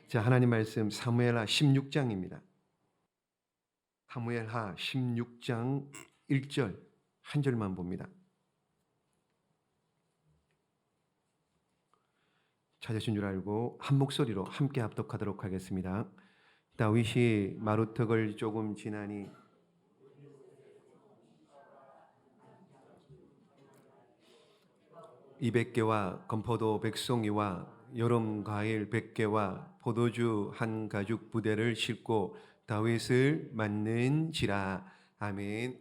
자, 하나님 말씀 사무엘하 16장입니다. 사무엘하 16장 1절 한 절만 봅니다. 찾으신 줄 알고 한 목소리로 함께 합독하도록 하겠습니다. 다윗이 마루턱을 조금 지나니 (200개와) 건포도 100송이와 여름 과일 100개와 포도주 한 가죽 부대를 싣고 다윗을 맞는지라. 아멘.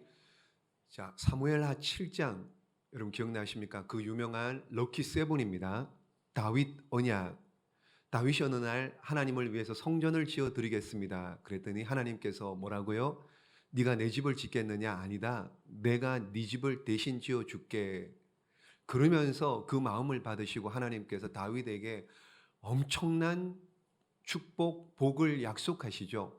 자, 사무엘하 7장 여러분 기억나십니까? 그 유명한 럭키 세븐입니다. 다윗 언약. 다윗이 어느 날 하나님을 위해서 성전을 지어 드리겠습니다. 그랬더니 하나님께서 뭐라고요? 네가 내 집을 짓겠느냐? 아니다. 내가 네 집을 대신 지어 줄게. 그러면서 그 마음을 받으시고 하나님께서 다윗에게 엄청난 축복, 복을 약속하시죠.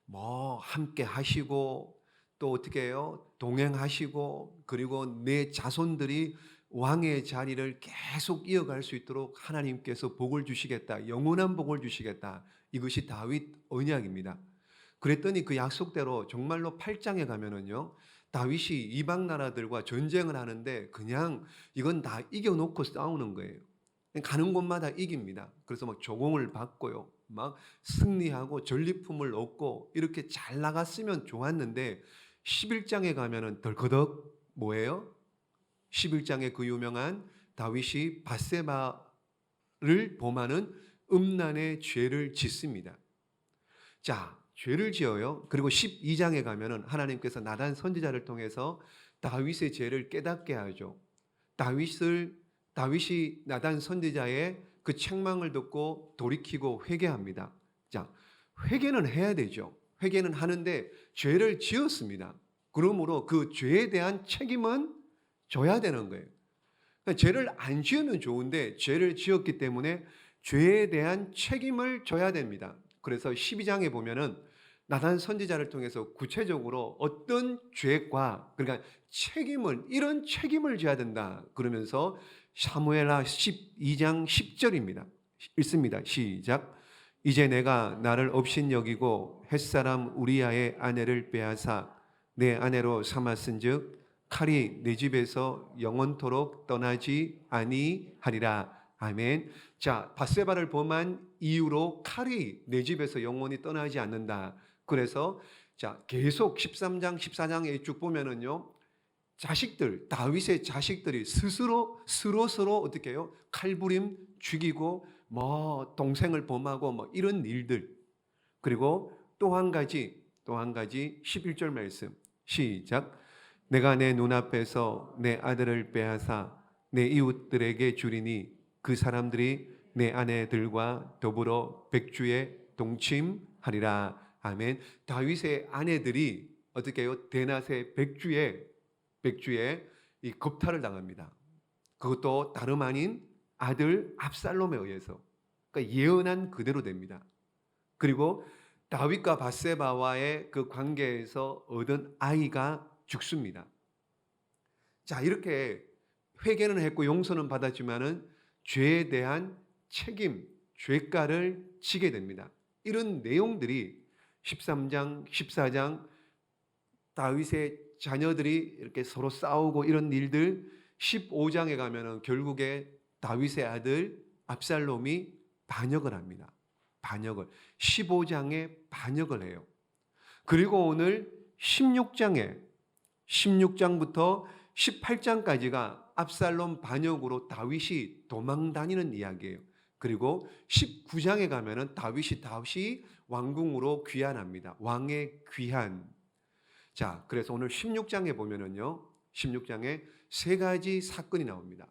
뭐 함께 하시고 또 어떻게 해요? 동행하시고 그리고 내 자손들이 왕의 자리를 계속 이어갈 수 있도록 하나님께서 복을 주시겠다. 영원한 복을 주시겠다. 이것이 다윗 언약입니다. 그랬더니 그 약속대로 정말로 8장에 가면은요, 다윗이 이방 나라들과 전쟁을 하는데 그냥 이건 다 이겨놓고 싸우는 거예요. 가는 곳마다 이깁니다. 그래서 막 조공을 받고요, 막 승리하고 전리품을 얻고 이렇게 잘 나갔으면 좋았는데 11장에 가면은 덜커덕 뭐예요? 11장에 그 유명한 다윗이 밧세바를 범하는 음란의 죄를 짓습니다. 자, 죄를 지어요. 그리고 12장에 가면은 하나님께서 나단 선지자를 통해서 다윗의 죄를 깨닫게 하죠. 다윗이 나단 선지자의 그 책망을 듣고 돌이키고 회개합니다. 자, 회개는 해야 되죠. 회개는 하는데 죄를 지었습니다. 그러므로 그 죄에 대한 책임은 져야 되는 거예요. 그러니까 죄를 안 지으면 좋은데 죄를 지었기 때문에 죄에 대한 책임을 져야 됩니다. 그래서 12장에 보면은 나단 선지자를 통해서 구체적으로 어떤 죄과 그러니까 책임을 이런 책임을 져야 된다 그러면서 사무엘하 12장 10절입니다. 읽습니다. 시작. 이제 내가 나를 업신여기고 햇사람 우리아의 아내를 빼앗아 내 아내로 삼았은즉 칼이 내 집에서 영원토록 떠나지 아니하리라. 아멘. 자, 밧세바를 범한 이유로 칼이 내 집에서 영원히 떠나지 않는다. 그래서 자, 계속 13장, 14장에 쭉 보면은요, 자식들, 다윗의 자식들이 스스로 어떻게 해요? 칼부림 죽이고 뭐 동생을 범하고 뭐 이런 일들. 그리고 또 한 가지 11절 말씀. 시작. 내가 내 눈앞에서 내 아들을 빼앗아 내 이웃들에게 주리니 그 사람들이 내 아내들과 더불어 백주에 동침하리라. 아멘. 다윗의 아내들이 어떻게 해요? 대낮에 백주에 이 겁탈을 당합니다. 그것도 다름 아닌 아들 압살롬에 의해서. 그러니까 예언한 그대로 됩니다. 그리고 다윗과 밧세바와의 그 관계에서 얻은 아이가 죽습니다. 자, 이렇게 회개는 했고 용서는 받았지만은 죄에 대한 책임, 죄가를 지게 됩니다. 이런 내용들이 13장, 14장 다윗의 자녀들이 이렇게 서로 싸우고 이런 일들, 15장에 가면은 결국에 다윗의 아들 압살롬이 반역을 합니다. 반역을 15장에 반역을 해요. 그리고 오늘 16장부터 18장까지가 압살롬 반역으로 다윗이 도망 다니는 이야기예요. 그리고 19장에 가면은 다윗이 다시 왕궁으로 귀환합니다. 왕의 귀환. 자, 그래서 오늘 16장에 보면은요, 16장에 세 가지 사건이 나옵니다.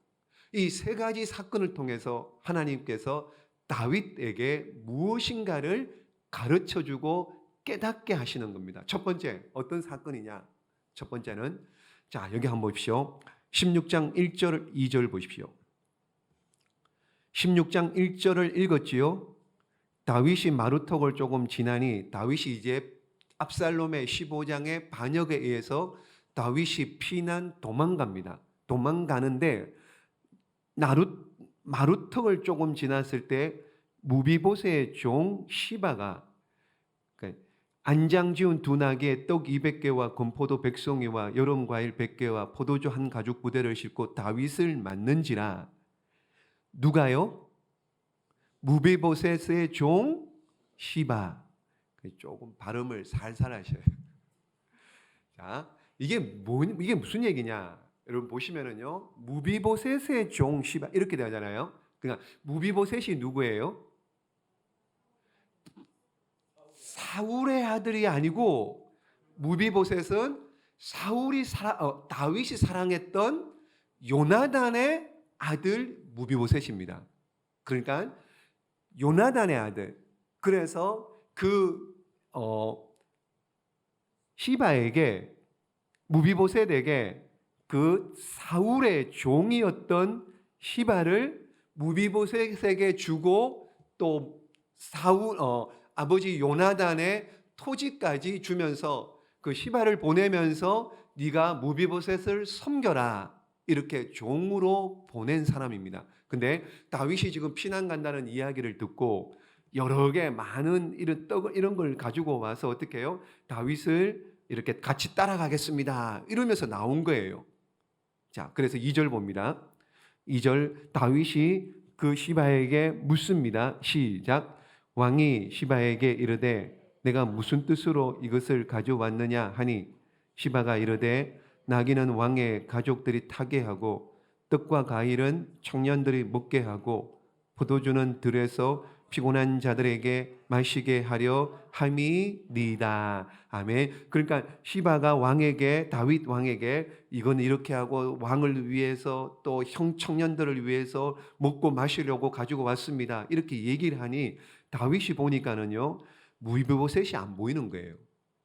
이 세 가지 사건을 통해서 하나님께서 다윗에게 무엇인가를 가르쳐 주고 깨닫게 하시는 겁니다. 첫 번째, 어떤 사건이냐? 첫 번째는, 자, 여기 한번 보십시오. 16장 1절, 2절 보십시오. 16장 1절을 읽었지요. 다윗이 마루턱을 조금 지나니 다윗이 이제 압살롬의 15장의 반역에 의해서 다윗이 피난 도망갑니다. 도망가는데 마루턱을 조금 지났을 때 무비보셋의 종 시바가 그러니까 안장 지은 두 나귀에 떡 200개와 건포도 100송이와 여름 과일 100개와 포도주 한 가죽 부대를 싣고 다윗을 맞는지라. 누가요? 무비보셋의 종 시바. 조금 발음을 살살 하셔요. 자, 이게 무슨 얘기냐? 여러분 보시면은요, 무비보셋의 종 시바 이렇게 되잖아요. 그러니까 무비보셋이 누구예요? 사울의 아들이 아니고 무비보셋은 다윗이 사랑했던 요나단의 아들 무비보셋입니다. 그러니까 요나단의 아들. 그래서 시바에게 무비보셋에게 그 사울의 종이었던 시바를 무비보셋에게 주고 또 아버지 요나단의 토지까지 주면서 그 시바를 보내면서 네가 무비보셋을 섬겨라 이렇게 종으로 보낸 사람입니다. 근데 다윗이 지금 피난 간다는 이야기를 듣고 여러 개 많은 이런 걸 가지고 와서 어떻게 해요? 다윗을 이렇게 같이 따라가겠습니다 이러면서 나온 거예요. 자, 그래서 2절 봅니다. 2절 다윗이 그 시바에게 묻습니다. 시작. 왕이 시바에게 이르되 내가 무슨 뜻으로 이것을 가져왔느냐 하니 시바가 이르되 나귀는 왕의 가족들이 타게 하고 떡과 과일은 청년들이 먹게 하고 포도주는 들에서 피곤한 자들에게 마시게 하려 함이니이다. 아멘. 그러니까 시바가 다윗 왕에게 이건 이렇게 하고 왕을 위해서 또 청년들을 위해서 먹고 마시려고 가지고 왔습니다. 이렇게 얘기를 하니 다윗이 보니까는요, 무비보셋이 안 보이는 거예요.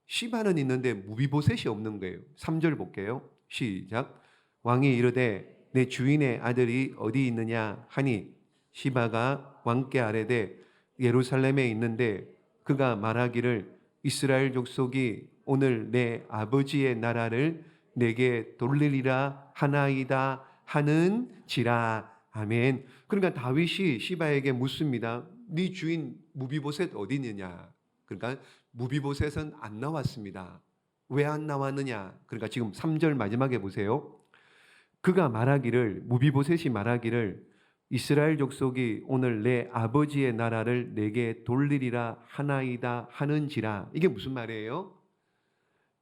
시바는 있는데 무비보셋이 없는 거예요. 3절 볼게요. 시작. 왕이 이르되 내 주인의 아들이 어디 있느냐 하니 시바가 왕께 아뢰되 예루살렘에 있는데 그가 말하기를 이스라엘 족속이 오늘 내 아버지의 나라를 내게 돌리리라 하나이다 하는지라. 아멘. 그러니까 다윗이 시바에게 묻습니다. 네 주인 무비보셋 어디 있느냐? 그러니까 무비보셋은 안 나왔습니다. 왜 안 나왔느냐? 그러니까 지금 3절 마지막에 보세요. 무비보셋이 말하기를 이스라엘 족속이 오늘 내 아버지의 나라를 내게 돌리리라 하나이다 하는지라. 이게 무슨 말이에요?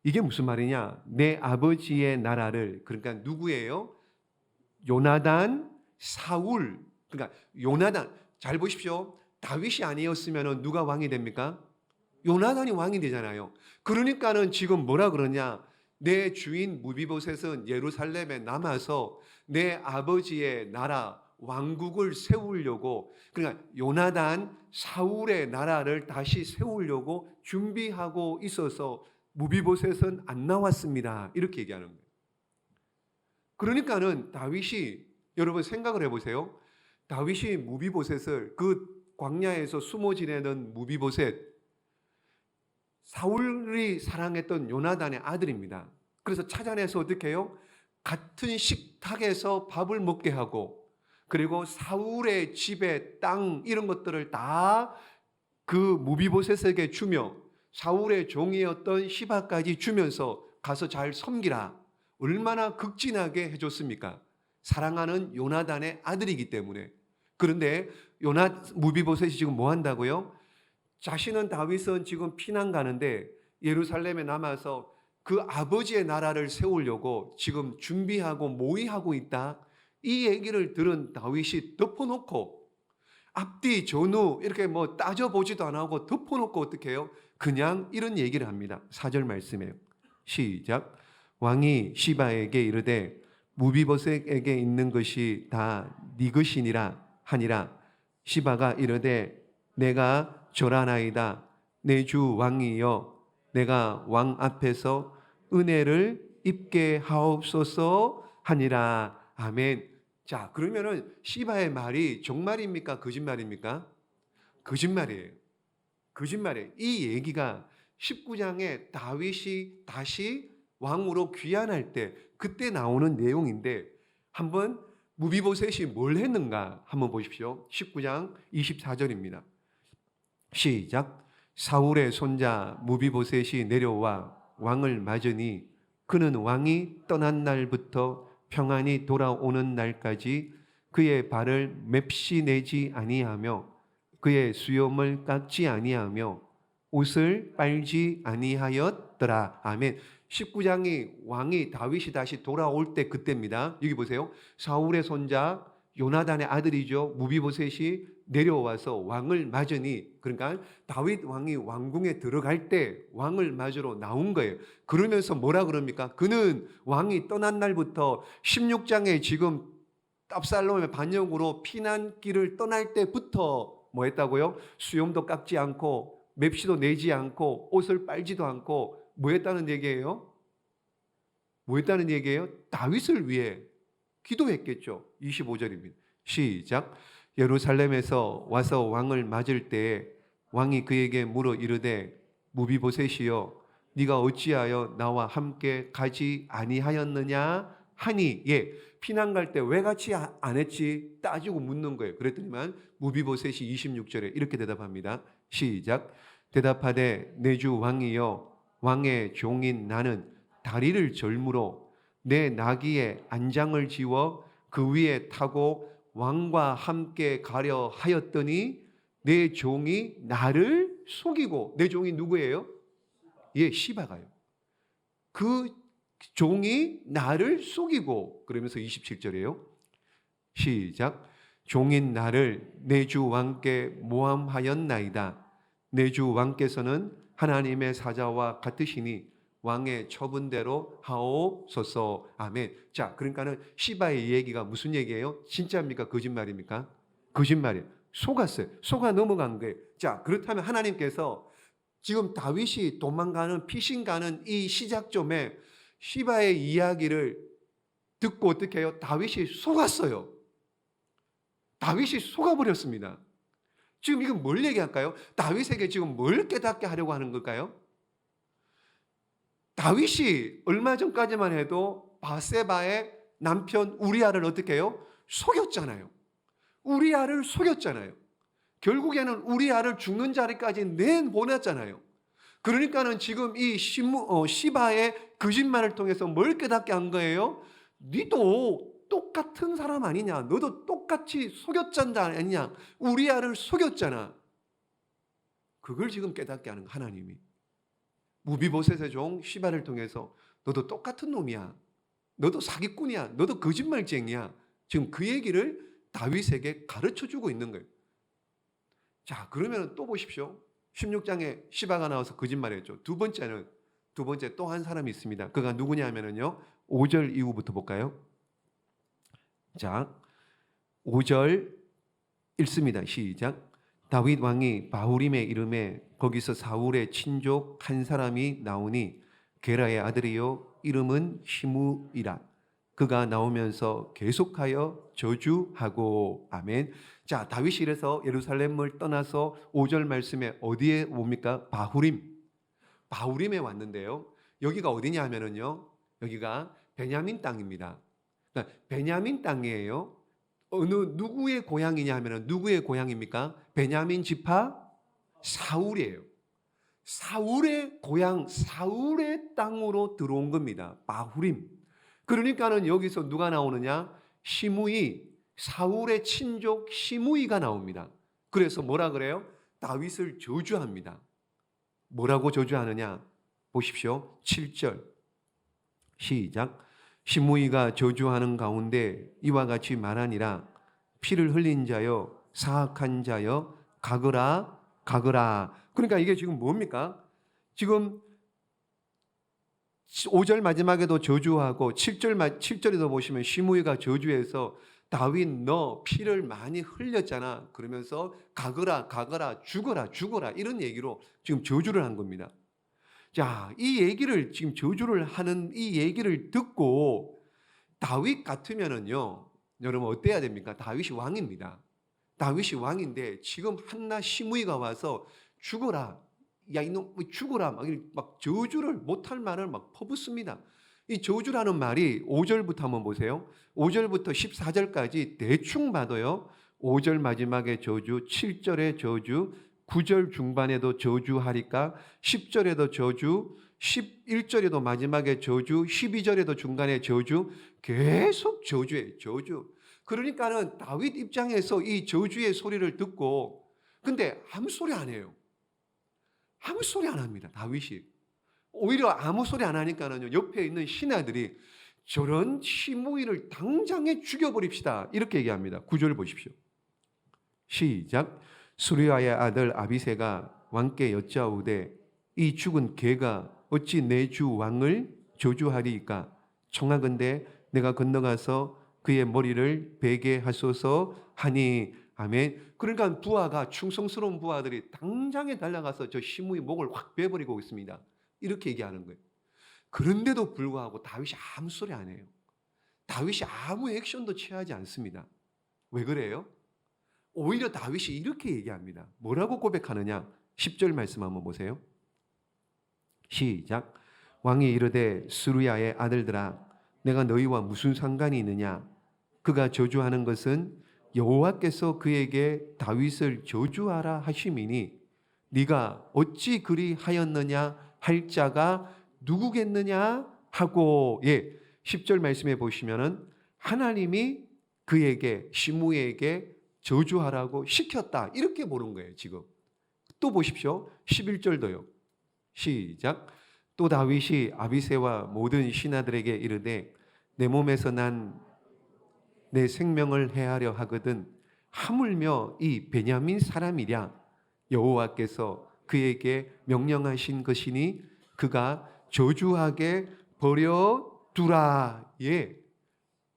이게 무슨 말이냐? 내 아버지의 나라를, 그러니까 누구예요? 요나단, 사울. 그러니까 요나단, 잘 보십시오. 다윗이 아니었으면 누가 왕이 됩니까? 요나단이 왕이 되잖아요. 그러니까는 지금 뭐라 그러냐? 내 주인 무비보셋은 예루살렘에 남아서 내 아버지의 나라 왕국을 세우려고, 그러니까 요나단 사울의 나라를 다시 세우려고 준비하고 있어서 무비보셋은 안 나왔습니다. 이렇게 얘기하는 거예요. 그러니까는 다윗이, 여러분 생각을 해보세요. 다윗이 무비보셋을, 그 광야에서 숨어 지내는 무비보셋, 사울이 사랑했던 요나단의 아들입니다. 그래서 찾아내서 어떻게 해요? 같은 식탁에서 밥을 먹게 하고, 그리고 사울의 집에 땅 이런 것들을 다 그 무비보셋에게 주며 사울의 종이었던 시바까지 주면서 가서 잘 섬기라. 얼마나 극진하게 해줬습니까? 사랑하는 요나단의 아들이기 때문에. 그런데 무비보셋이 지금 뭐 한다고요? 자신은 다윗은 지금 피난 가는데 예루살렘에 남아서 그 아버지의 나라를 세우려고 지금 준비하고 모의하고 있다. 이 얘기를 들은 다윗이 덮어놓고 앞뒤 전후 이렇게 뭐 따져보지도 안 하고 덮어놓고 어떻게 해요? 그냥 이런 얘기를 합니다. 4절 말씀이에요. 시작. 왕이 시바에게 이르되 무비보셋에게 있는 것이 다 네 것이니라 하니라. 시바가 이르되 내가 절하나이다. 내 주 왕이여 내가 왕 앞에서 은혜를 입게 하옵소서 하니라. 아멘. 자, 그러면은 시바의 말이 정말입니까? 거짓말입니까? 거짓말이에요. 거짓말이에요. 이 얘기가 19장에 다윗이 다시 왕으로 귀환할 때 그때 나오는 내용인데, 한번 무비보셋이 뭘 했는가 한번 보십시오. 19장 24절입니다. 시작. 사울의 손자 무비보셋이 내려와 왕을 맞으니 그는 왕이 떠난 날부터 평안히 돌아오는 날까지 그의 발을 맵시 내지 아니하며 그의 수염을 깎지 아니하며 옷을 빨지 아니하였더라. 아멘. 19장이 왕이 다윗이 다시 돌아올 때 그때입니다. 여기 보세요. 사울의 손자 요나단의 아들이죠. 무비보셋이 내려와서 왕을 맞으니, 그러니까 다윗 왕이 왕궁에 들어갈 때 왕을 맞으러 나온 거예요. 그러면서 뭐라 그럽니까? 그는 왕이 떠난 날부터 16장에 지금 압살롬의 반역으로 피난길을 떠날 때부터 뭐 했다고요? 수염도 깎지 않고 맵시도 내지 않고 옷을 빨지도 않고 뭐 했다는 얘기예요? 뭐 했다는 얘기예요? 다윗을 위해 기도했겠죠. 25절입니다. 시작. 예루살렘에서 와서 왕을 맞을 때에 왕이 그에게 물어 이르되 무비보셋이여 네가 어찌하여 나와 함께 가지 아니하였느냐 하니, 예, 피난 갈 때 왜 같이 안 했지 따지고 묻는 거예요. 그랬더니만 무비보셋이 26절에 이렇게 대답합니다. 시작. 대답하되 내 주 왕이여 왕의 종인 나는 다리를 절무로 내 나귀의 안장을 지워 그 위에 타고 왕과 함께 가려 하였더니 내 종이 나를 속이고, 내 종이 누구예요? 예, 시바가요. 그 종이 나를 속이고, 그러면서 27절이에요. 시작. 종인 나를 내 주 왕께 모함하였나이다. 내 주 왕께서는 하나님의 사자와 같으시니 왕의 처분대로 하옵소서. 아멘. 자, 그러니까는 시바의 얘기가 무슨 얘기예요? 진짜입니까? 거짓말입니까? 거짓말이에요. 속았어요. 속아 넘어간 거예요. 자, 그렇다면 하나님께서 지금 다윗이 도망가는 피신가는 이 시작점에 시바의 이야기를 듣고 어떻게 해요? 다윗이 속았어요. 다윗이 속아버렸습니다. 지금 이건 뭘 얘기할까요? 다윗에게 지금 뭘 깨닫게 하려고 하는 걸까요? 다윗이 얼마 전까지만 해도 바세바의 남편 우리아를 어떻게 해요? 속였잖아요. 우리아를 속였잖아요. 결국에는 우리아를 죽는 자리까지 내보냈잖아요. 그러니까는 지금 이 시바의 거짓말을 통해서 뭘 깨닫게 한 거예요? 니도 똑같은 사람 아니냐? 너도 똑같이 속였잖아 아니냐? 우리아를 속였잖아. 그걸 지금 깨닫게 하는 하나님이. 무비보셋의 종 시바를 통해서 너도 똑같은 놈이야. 너도 사기꾼이야. 너도 거짓말쟁이야. 지금 그 얘기를 다윗에게 가르쳐주고 있는 거예요. 자, 그러면 또 보십시오. 16장에 시바가 나와서 거짓말했죠. 두 번째 또 한 사람이 있습니다. 그가 누구냐 하면은요, 5절 이후부터 볼까요? 자, 5절 읽습니다. 시작. 다윗 왕이 바후림에 이름에 거기서 사울의 친족 한 사람이 나오니 게라의 아들이요 이름은 시므이라. 그가 나오면서 계속하여 저주하고. 아멘. 자, 다윗이 이래서 예루살렘을 떠나서 5절 말씀에 어디에 옵니까? 바후림에 왔는데요. 여기가 어디냐 하면은요, 여기가 베냐민 땅입니다. 그러니까 베냐민 땅이에요. 누구의 고향이냐 하면은 누구의 고향입니까? 베냐민 지파 사울이에요. 사울의 고향, 사울의 땅으로 들어온 겁니다. 바후림. 그러니까는 여기서 누가 나오느냐? 시므이, 사울의 친족 시므이가 나옵니다. 그래서 뭐라 그래요? 다윗을 저주합니다. 뭐라고 저주하느냐? 보십시오. 7절 시작. 시므이가 저주하는 가운데 이와 같이 말하니라. 피를 흘린 자여 사악한 자여 가거라 가거라. 그러니까 이게 지금 뭡니까? 지금 5절 마지막에도 저주하고 7절에도 보시면 시므이가 저주해서 다윗 너 피를 많이 흘렸잖아. 그러면서 가거라 가거라 죽어라 죽어라 이런 얘기로 지금 저주를 한 겁니다. 자, 이 얘기를 지금 저주를 하는 이 얘기를 듣고 다윗 같으면은요, 여러분 어때야 됩니까? 다윗이 왕입니다. 다윗이 왕인데 지금 한나 시므이가 와서 죽어라, 야 이놈 죽어라 막 저주를 못할 말을 막 퍼붓습니다. 이 저주라는 말이 5절부터 한번 보세요. 5절부터 14절까지 대충 봐도요. 5절 마지막에 저주, 7절에 저주, 9절 중반에도 저주하리까, 10절에도 저주, 11절에도 마지막에 저주, 12절에도 중간에 저주, 계속 저주예요. 저주. 그러니까는 다윗 입장에서 이 저주의 소리를 듣고, 근데 아무 소리 안 해요. 아무 소리 안 합니다. 다윗이. 오히려 아무 소리 안 하니까는 옆에 있는 신하들이 저런 시므이를 당장에 죽여버립시다. 이렇게 얘기합니다. 9절 보십시오. 시작. 수리아의 아들 아비새가 왕께 여짜오되 이 죽은 개가 어찌 내 주 왕을 저주하리이까? 청하건대 내가 건너가서 그의 머리를 베게 하소서 하니. 아멘. 그러니까 부하가, 충성스러운 부하들이 당장에 달려가서 저 시므이 목을 확 베버리고 있습니다. 이렇게 얘기하는 거예요. 그런데도 불구하고 다윗이 아무 소리 안 해요. 다윗이 아무 액션도 취하지 않습니다. 왜 그래요? 오히려 다윗이 이렇게 얘기합니다. 뭐라고 고백하느냐? 10절 말씀 한번 보세요. 시작. 왕이 이르되 수르야의 아들들아 내가 너희와 무슨 상관이 있느냐? 그가 저주하는 것은 여호와께서 그에게 다윗을 저주하라 하심이니 네가 어찌 그리 하였느냐 할 자가 누구겠느냐 하고. 10절 말씀에 보시면은 하나님이 그에게, 시므이에게 저주하라고 시켰다, 이렇게 보는 거예요. 지금 또 보십시오. 11절도요. 시작. 또 다윗이 아비새와 모든 신하들에게 이르되 내 몸에서 난 내 생명을 해하려 하거든 하물며 이 베냐민 사람이랴 여호와께서 그에게 명령하신 것이니 그가 저주하게 버려두라.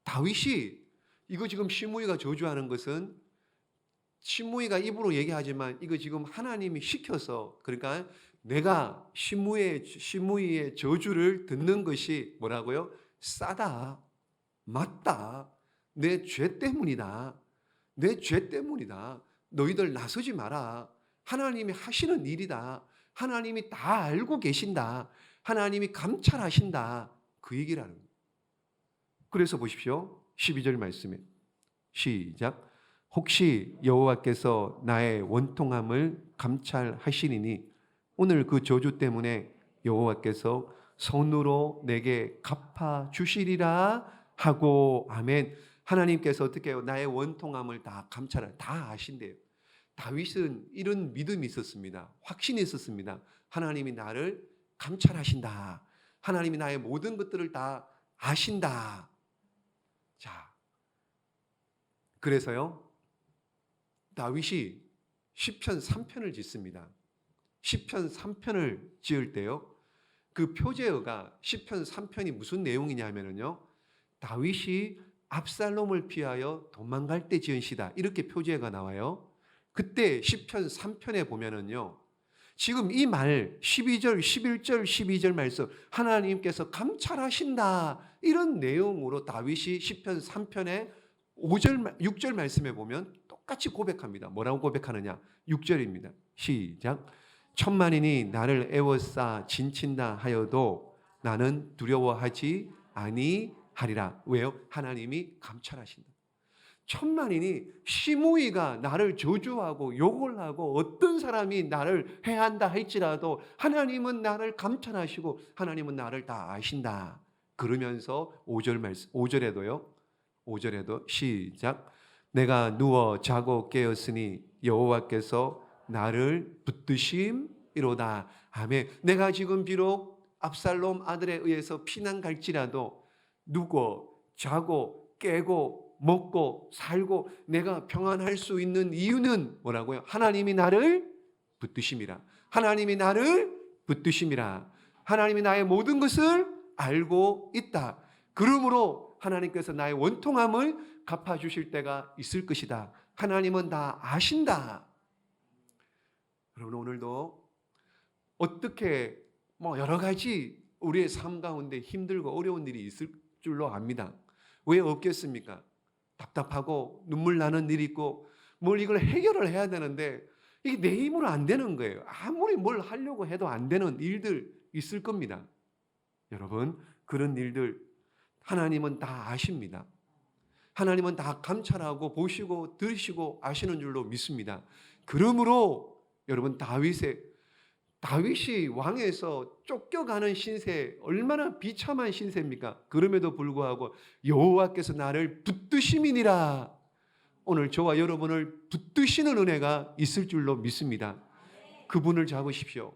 다윗이 이거 지금 시므이가 저주하는 것은, 시므이가 입으로 얘기하지만 이거 지금 하나님이 시켜서, 그러니까 내가 시므이의 저주를 듣는 것이 뭐라고요? 싸다, 맞다, 내 죄 때문이다, 내 죄 때문이다, 너희들 나서지 마라, 하나님이 하시는 일이다, 하나님이 다 알고 계신다, 하나님이 감찰하신다, 그 얘기를 하는 거예요. 그래서 보십시오. 12절 말씀에 시작. 혹시 여호와께서 나의 원통함을 감찰하시리니 오늘 그 저주 때문에 여호와께서 손으로 내게 갚아 주시리라 하고. 아멘. 하나님께서 어떻게 해요? 나의 원통함을 다 다 아신대요. 다윗은 이런 믿음이 있었습니다. 확신이 있었습니다. 하나님이 나를 감찰하신다. 하나님이 나의 모든 것들을 다 아신다. 자, 그래서요, 다윗이 시편 3편을 짓습니다. 시편 3편을 지을 때요, 그 표제어가 시편 3편이 무슨 내용이냐면요, 다윗이 압살롬을 피하여 도망갈 때 지은 시다, 이렇게 표제어가 나와요. 그때 시편 3편에 보면은요, 지금 이 말 12절, 11절, 12절 말씀, 하나님께서 감찰하신다, 이런 내용으로 다윗이 시편 3편에 5절, 6절 말씀에 보면 똑같이 고백합니다. 뭐라고 고백하느냐? 6절입니다. 시작. 천만인이 나를 애워싸 진친다 하여도 나는 두려워하지 아니하리라. 왜요? 하나님이 감찰하신다. 천만인이, 시므이가 나를 저주하고 욕을 하고 어떤 사람이 나를 해한다 할지라도 하나님은 나를 감찰하시고 하나님은 나를 다 아신다. 그러면서 5절 말씀, 5절에도 시작. 내가 누워 자고 깨었으니 여호와께서 나를 붙드심이로다. 아멘. 내가 지금 비록 압살롬 아들에 의해서 피난 갈지라도 누워 자고 깨고 먹고 살고 내가 평안할 수 있는 이유는 뭐라고요? 하나님이 나를 붙드심이라. 하나님이 나를 붙드심이라. 하나님이 나의 모든 것을 알고 있다. 그러므로 하나님께서 나의 원통함을 갚아주실 때가 있을 것이다. 하나님은 다 아신다. 여러분, 오늘도 어떻게 여러 가지 우리의 삶 가운데 힘들고 어려운 일이 있을 줄로 압니다. 왜 없겠습니까? 답답하고 눈물 나는 일이 있고 뭘 이걸 해결을 해야 되는데 이게 내 힘으로 안 되는 거예요. 아무리 뭘 하려고 해도 안 되는 일들 있을 겁니다. 여러분, 그런 일들 하나님은 다 아십니다. 하나님은 다 감찰하고 보시고 들으시고 아시는 줄로 믿습니다. 그러므로 여러분 다윗이 왕에서 쫓겨가는 신세, 얼마나 비참한 신세입니까? 그럼에도 불구하고 여호와께서 나를 붙드심이니라. 오늘 저와 여러분을 붙드시는 은혜가 있을 줄로 믿습니다. 그분을 잡으십시오.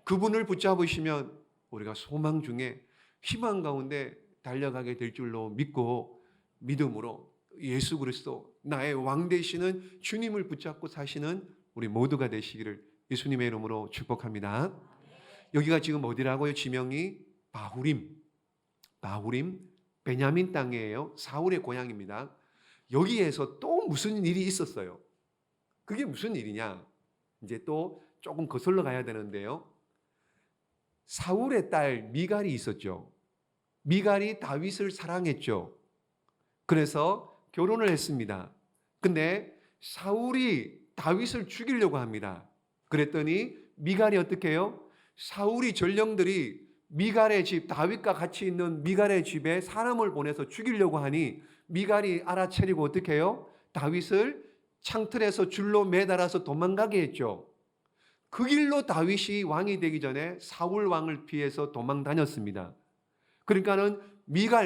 그분을 붙잡으시면 우리가 소망 중에 희망 가운데 달려가게 될 줄로 믿고 믿음으로 예수 그리스도 나의 왕 되시는 주님을 붙잡고 사시는 우리 모두가 되시기를 예수님의 이름으로 축복합니다. 여기가 지금 어디라고요? 지명이 바후림, 베냐민 땅이에요. 사울의 고향입니다. 여기에서 또 무슨 일이 있었어요. 그게 무슨 일이냐? 이제 또 조금 거슬러 가야 되는데요. 사울의 딸 미갈이 있었죠. 미갈이 다윗을 사랑했죠. 그래서 결혼을 했습니다. 근데 사울이 다윗을 죽이려고 합니다. 그랬더니 미갈이 어떻게 해요? 사울이 전령들이 미갈의 집, 다윗과 같이 있는 미갈의 집에 사람을 보내서 죽이려고 하니 미갈이 알아차리고 어떻게 해요? 다윗을 창틀에서 줄로 매달아서 도망가게 했죠. 그 길로 다윗이 왕이 되기 전에 사울 왕을 피해서 도망 다녔습니다. 그러니까는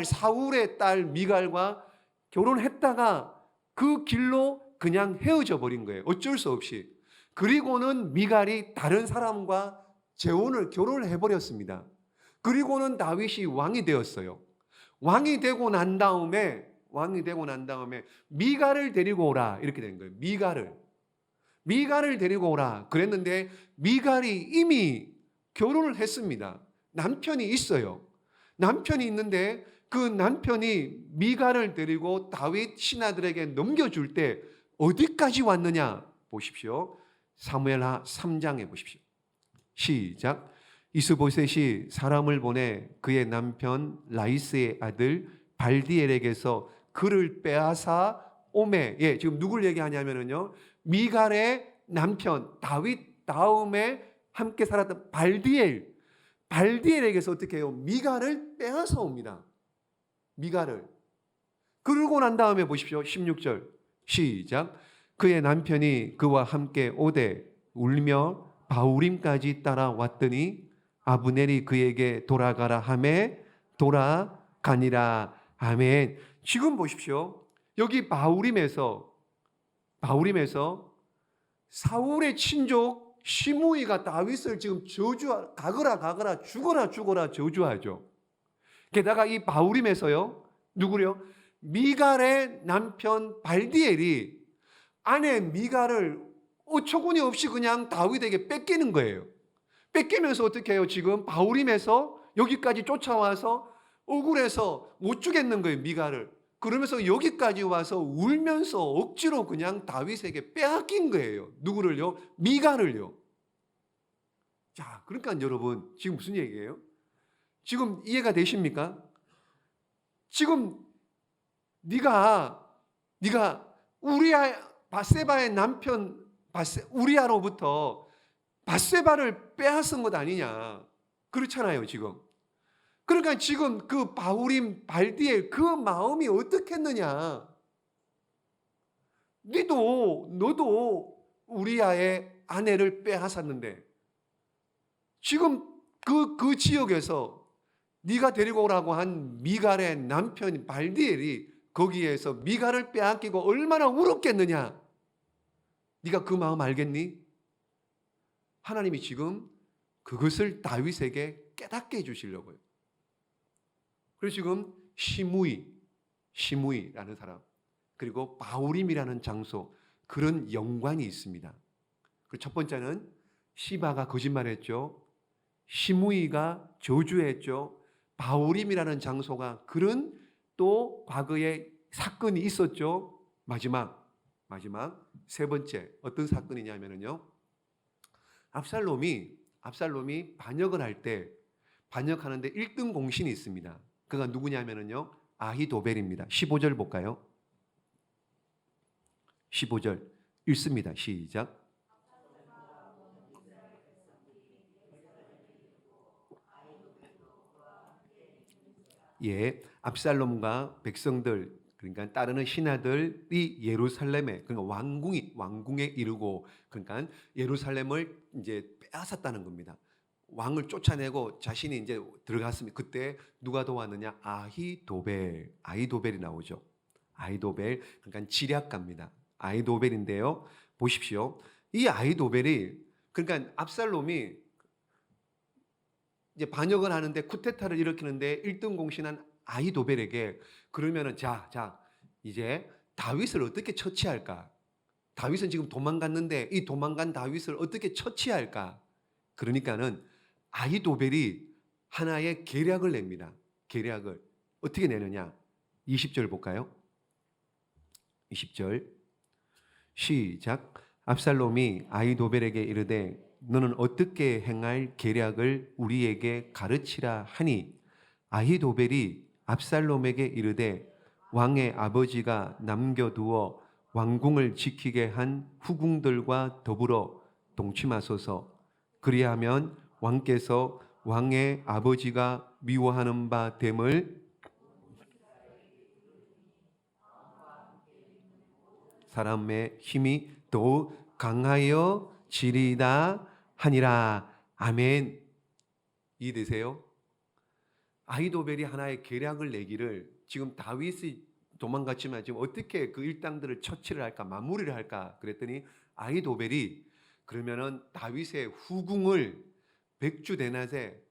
사울의 딸 미갈과 결혼했다가 그 길로 그냥 헤어져 버린 거예요. 어쩔 수 없이. 그리고는 미갈이 다른 사람과 결혼을 해버렸습니다. 그리고는 다윗이 왕이 되었어요. 왕이 되고 난 다음에 미갈을 데리고 오라 이렇게 된 거예요. 미갈을 데리고 오라 그랬는데 미갈이 이미 결혼을 했습니다. 남편이 있어요. 남편이 있는데 그 남편이 미갈을 데리고 다윗 신하들에게 넘겨줄 때 어디까지 왔느냐 보십시오. 사무엘하 3장에 보십시오. 시작. 이스보셋이 사람을 보내 그의 남편 라이스의 아들 발디엘에게서 그를 빼앗아 오매. 지금 누굴 얘기하냐면요. 미갈의 남편 다윗 다음에 함께 살았던 발디엘에게서 어떻게 해요? 미갈을 빼앗아 옵니다. 미갈을. 그러고 난 다음에 보십시오. 16절 시작. 그의 남편이 그와 함께 오되 울며 바후림까지 따라왔더니 아브넬이 그에게 돌아가라 하매 돌아가니라. 아멘. 지금 보십시오. 여기 바후림에서 사울의 친족 시므이가 다윗을 지금 가거라 죽어라 저주하죠. 게다가 이 바후림에서요. 누구요? 미갈의 남편 발디엘이 아내 미갈을 어처구니 없이 그냥 다윗에게 뺏기는 거예요. 뺏기면서 어떻게 해요? 지금 바후림에서 여기까지 쫓아와서 억울해서 못 주겠는 거예요. 미갈을. 그러면서 여기까지 와서 울면서 억지로 그냥 다윗에게 빼앗긴 거예요. 누구를요? 미갈을요. 자, 그러니까 여러분 지금 무슨 얘기예요? 지금 이해가 되십니까? 지금 네가 바세바의 남편 우리아로부터 바세바를 빼앗은 것 아니냐. 그렇잖아요, 지금. 그러니까 지금 그 바후림 발디엘 그 마음이 어떻겠느냐. 너도 우리아의 아내를 빼앗았는데 지금 그 지역에서 네가 데리고 오라고 한 미갈의 남편 발디엘이 거기에서 미갈을 빼앗기고 얼마나 울었겠느냐. 네가 그 마음 알겠니? 하나님이 지금 그것을 다윗에게 깨닫게 해주시려고요. 그래서 지금 시므이라는 사람 그리고 바후림이라는 장소 그런 연관이 있습니다. 그리고 첫 번째는 시바가 거짓말했죠. 시므이가 저주했죠. 바후림이라는 장소가 그런 또 과거에 사건이 있었죠. 마지막 세 번째 어떤 사건이냐면요. 압살롬이 반역을 할 때 반역하는데 1등 공신이 있습니다. 그가 누구냐면요. 아히도벨입니다. 15절 볼까요? 15절 읽습니다. 시작. 예, 압살롬과 백성들, 그러니까 따르는 신하들이 예루살렘에, 그러니까 왕궁에 이르고, 그러니까 예루살렘을 이제 빼앗았다는 겁니다. 왕을 쫓아내고 자신이 이제 들어갔습니다. 그때 누가 도왔느냐? 아히도벨이 나오죠. 아히도벨, 그러니까 지략가입니다. 아히도벨인데요. 보십시오. 이 아히도벨이, 그러니까 압살롬이 이제 반역을 하는데, 쿠데타를 일으키는데 1등 공신한 아히도벨에게, 그러면은 자 이제 다윗을 어떻게 처치할까? 다윗은 지금 도망갔는데 이 도망간 다윗을 어떻게 처치할까? 그러니까는 아히도벨이 하나의 계략을 냅니다. 계략을 어떻게 내느냐? 20절 볼까요? 20절 시작. 압살롬이 아히도벨에게 이르되 너는 어떻게 행할 계략을 우리에게 가르치라 하니, 아히도벨이 압살롬에게 이르되 왕의 아버지가 남겨두어 왕궁을 지키게 한 후궁들과 더불어 동침하소서. 그리하면 왕께서 왕의 아버지가 미워하는 바 됨을 사람의 힘이 더욱 강하여 지리다 하니라. 아멘. 이해되세요? 아히도벨이 하나의 계략을 내기를, 지금 다윗이 도망갔지만 지금 어떻게 그 일당들을 처치를 할까, 마무리를 할까 그랬더니, 아히도벨이 그러면은 다윗의 후궁을 백주대낮에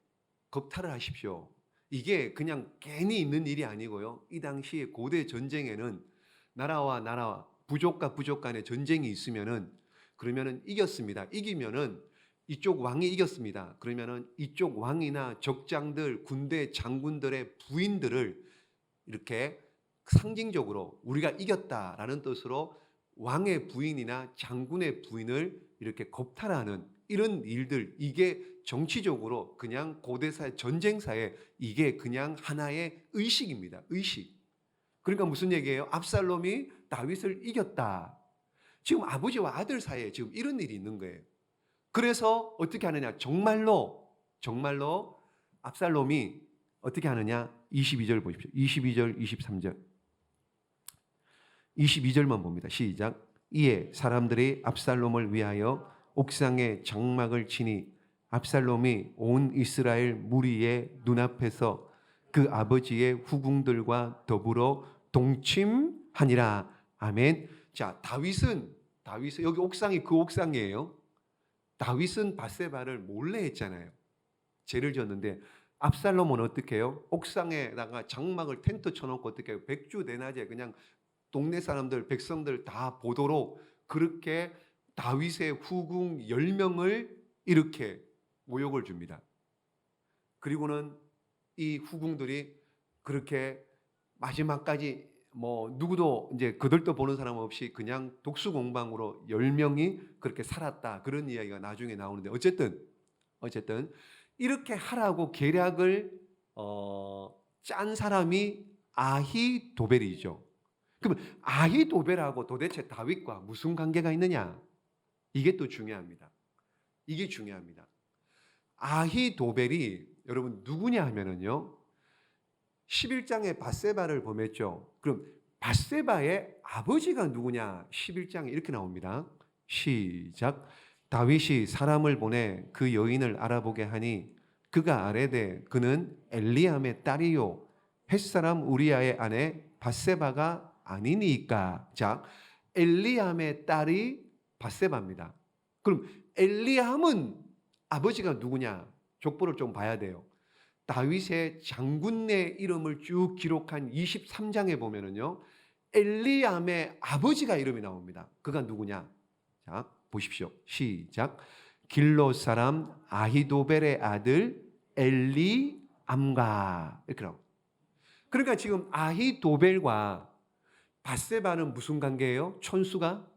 겁탈을 하십시오. 이게 그냥 괜히 있는 일이 아니고요. 이 당시 고대 전쟁에는 나라와 나라, 부족과 부족 간의 전쟁이 있으면은, 그러면은 이겼습니다. 이기면은 이쪽 왕이 이겼습니다. 그러면은 이쪽 왕이나 적장들, 군대 장군들의 부인들을 이렇게 상징적으로 우리가 이겼다라는 뜻으로 왕의 부인이나 장군의 부인을 이렇게 겁탈하는 이런 일들, 이게 정치적으로 그냥 고대사의 전쟁사에 이게 그냥 하나의 의식입니다. 의식. 그러니까 무슨 얘기예요? 압살롬이 다윗을 이겼다. 지금 아버지와 아들 사이에 지금 이런 일이 있는 거예요. 그래서 어떻게 하느냐? 정말로 압살롬이 어떻게 하느냐? 22절 보십시오. 22절, 23절. 22절만 봅니다. 시작. 이에 사람들이 압살롬을 위하여 옥상에 장막을 치니 압살롬이 온 이스라엘 무리의 눈앞에서 그 아버지의 후궁들과 더불어 동침하니라. 아멘. 자, 다윗은 여기 옥상이 그 옥상이에요. 다윗은 밧세바를 몰래 했잖아요. 죄를 지었는데, 압살롬은 어떻게 해요? 옥상에다가 장막을 텐트 쳐놓고 어떻게 해요? 백주대낮에 그냥 동네 사람들, 백성들 다 보도록 그렇게 다윗의 후궁 10명을 이렇게 모욕을 줍니다. 그리고는 이 후궁들이 그렇게 마지막까지 누구도 이제 그들도 보는 사람 없이 그냥 독수공방으로 10명이 그렇게 살았다, 그런 이야기가 나중에 나오는데, 어쨌든 이렇게 하라고 계략을 짠 사람이 아히도벨이죠. 그럼 아히도벨하고 도대체 다윗과 무슨 관계가 있느냐? 이게 또 중요합니다. 이게 중요합니다. 아히도벨이 여러분 누구냐 하면은요, 11장에 밧세바를 범했죠. 그럼 밧세바의 아버지가 누구냐? 11장에 이렇게 나옵니다. 시작. 다윗이 사람을 보내 그 여인을 알아보게 하니 그가 아뢰되 그는 엘리암의 딸이요 햇사람 우리아의 아내 밧세바가 아니니까. 자, 엘리암의 딸이 밧세바입니다. 그럼 엘리암은 아버지가 누구냐? 족보를 좀 봐야 돼요. 다윗의 장군의 이름을 쭉 기록한 23장에 보면은요, 엘리암의 아버지가 이름이 나옵니다. 그가 누구냐? 자, 보십시오. 시작. 길롯 사람 아히도벨의 아들 엘리암과, 이렇게 나옵니다. 그러니까 지금 아히도벨과 밧세바는 무슨 관계예요? 촌수가?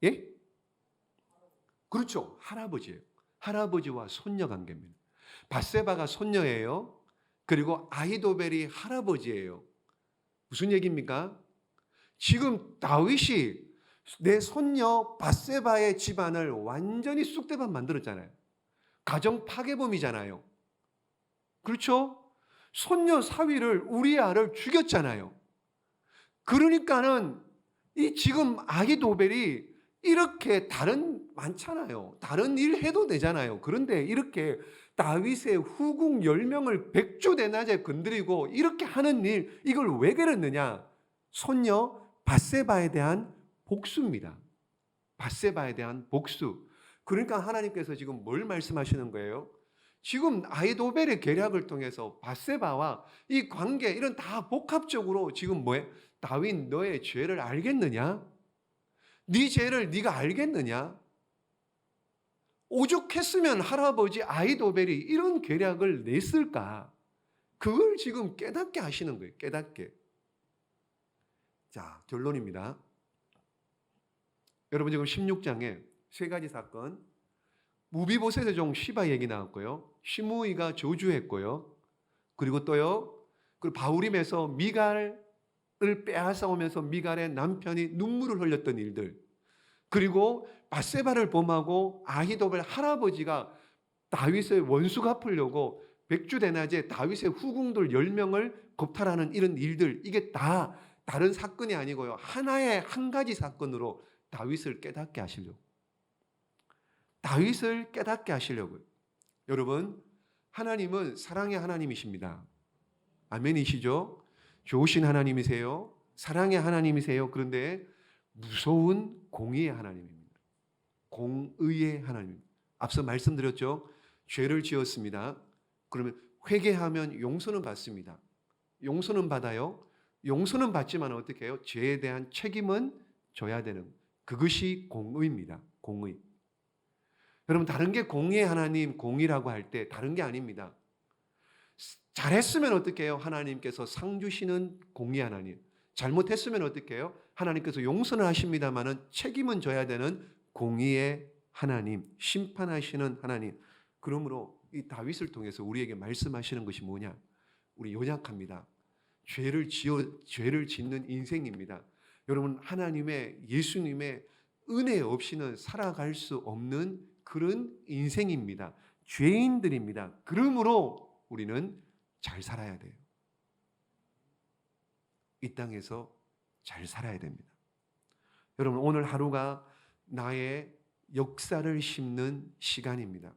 예? 그렇죠. 할아버지예요. 할아버지와 손녀 관계입니다. 밧세바가 손녀예요. 그리고 아히도벨이 할아버지예요. 무슨 얘기입니까? 지금 다윗이 내 손녀 밧세바의 집안을 완전히 쑥대밭 만들었잖아요. 가정 파괴범이잖아요. 그렇죠? 손녀 사위를 우리아를 죽였잖아요. 그러니까는 이 지금 아히도벨이 이렇게 다른 많잖아요. 다른 일 해도 되잖아요. 그런데 이렇게 다윗의 후궁 10명을 백주대낮에 건드리고 이렇게 하는 일, 이걸 왜 그랬느냐? 손녀 밧세바에 대한 복수입니다. 밧세바에 대한 복수. 그러니까 하나님께서 지금 뭘 말씀하시는 거예요? 지금 아히도벨의 계략을 통해서 밧세바와 이 관계, 이런 다 복합적으로 지금 뭐예요? 다윗, 너의 죄를 알겠느냐? 네 죄를 네가 알겠느냐? 오죽했으면 할아버지 아히도벨이 이런 계략을 냈을까? 그걸 지금 깨닫게 하시는 거예요. 깨닫게. 자, 결론입니다. 여러분, 지금 16장에 세 가지 사건, 무비보셋의 종 시바 얘기 나왔고요, 시므이가 저주했고요, 그리고 또요, 그 바후림에서 미갈을 빼앗아 오면서 미갈의 남편이 눈물을 흘렸던 일들, 그리고 밧세바를 범하고 아히도벨 할아버지가 다윗의 원수 갚으려고 백주대낮에 다윗의 후궁들 10명을 겁탈하는 이런 일들, 이게 다 다른 사건이 아니고요, 하나의 한 가지 사건으로 다윗을 깨닫게 하시려고, 다윗을 깨닫게 하시려고요. 여러분, 하나님은 사랑의 하나님이십니다. 아멘이시죠? 좋으신 하나님이세요. 사랑의 하나님이세요. 그런데 무서운 공의의 하나님입니다. 공의의 하나님. 앞서 말씀드렸죠. 죄를 지었습니다. 그러면 회개하면 용서는 받습니다. 용서는 받아요. 용서는 받지만 어떻게 해요? 죄에 대한 책임은 져야 되는, 그것이 공의입니다. 공의. 여러분, 다른 게 공의의 하나님, 공의라고 할 때 다른 게 아닙니다. 잘했으면 어떻게 해요? 하나님께서 상 주시는 공의 하나님. 잘못했으면 어떻게 해요? 하나님께서 용서는 하십니다만은 책임은 져야 되는 공의의 하나님, 심판하시는 하나님. 그러므로 이 다윗을 통해서 우리에게 말씀하시는 것이 뭐냐? 우리 연약합니다. 죄를 짓는 인생입니다. 여러분, 하나님의, 예수님의 은혜 없이는 살아갈 수 없는 그런 인생입니다. 죄인들입니다. 그러므로 우리는 잘 살아야 돼요. 이 땅에서 잘 살아야 됩니다. 여러분, 오늘 하루가 나의 역사를 심는 시간입니다.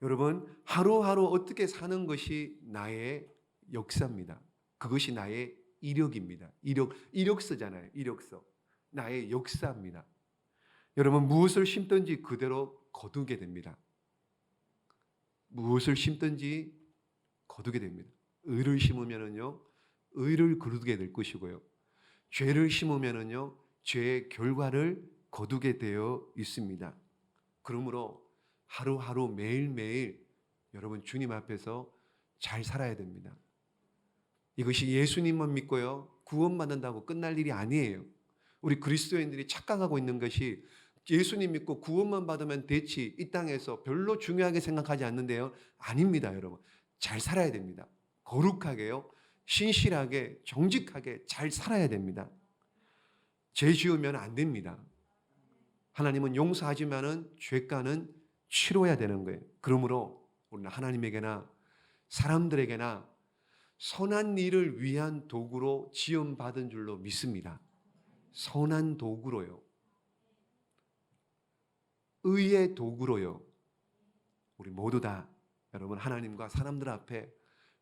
여러분, 하루하루 어떻게 사는 것이 나의 역사입니다. 그것이 나의 이력입니다. 이력서잖아요. 이력서. 나의 역사입니다. 여러분, 무엇을 심든지 그대로 거두게 됩니다. 무엇을 심든지 거두게 됩니다. 의를 심으면은요, 의를 거두게 될 것이고요, 죄를 심으면은요, 죄의 결과를 거두게 되어 있습니다. 그러므로 하루하루 매일매일 여러분 주님 앞에서 잘 살아야 됩니다. 이것이 예수님만 믿고요, 구원받는다고 끝날 일이 아니에요. 우리 그리스도인들이 착각하고 있는 것이 예수님 믿고 구원만 받으면 됐지, 이 땅에서 별로 중요하게 생각하지 않는데요. 아닙니다, 여러분. 잘 살아야 됩니다. 거룩하게요, 신실하게, 정직하게 잘 살아야 됩니다. 죄 지으면 안 됩니다. 하나님은 용서하지만은 죄가는 치러야 되는 거예요. 그러므로 우리는 하나님에게나 사람들에게나 선한 일을 위한 도구로 지음받은 줄로 믿습니다. 선한 도구로요. 의의 도구로요. 우리 모두 다 여러분, 하나님과 사람들 앞에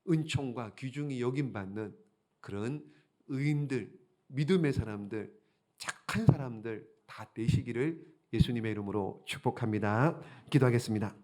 은총과 귀중히 여김받는 그런 의인들, 믿음의 사람들, 착한 사람들 다 되시기를 예수님의 이름으로 축복합니다. 기도하겠습니다.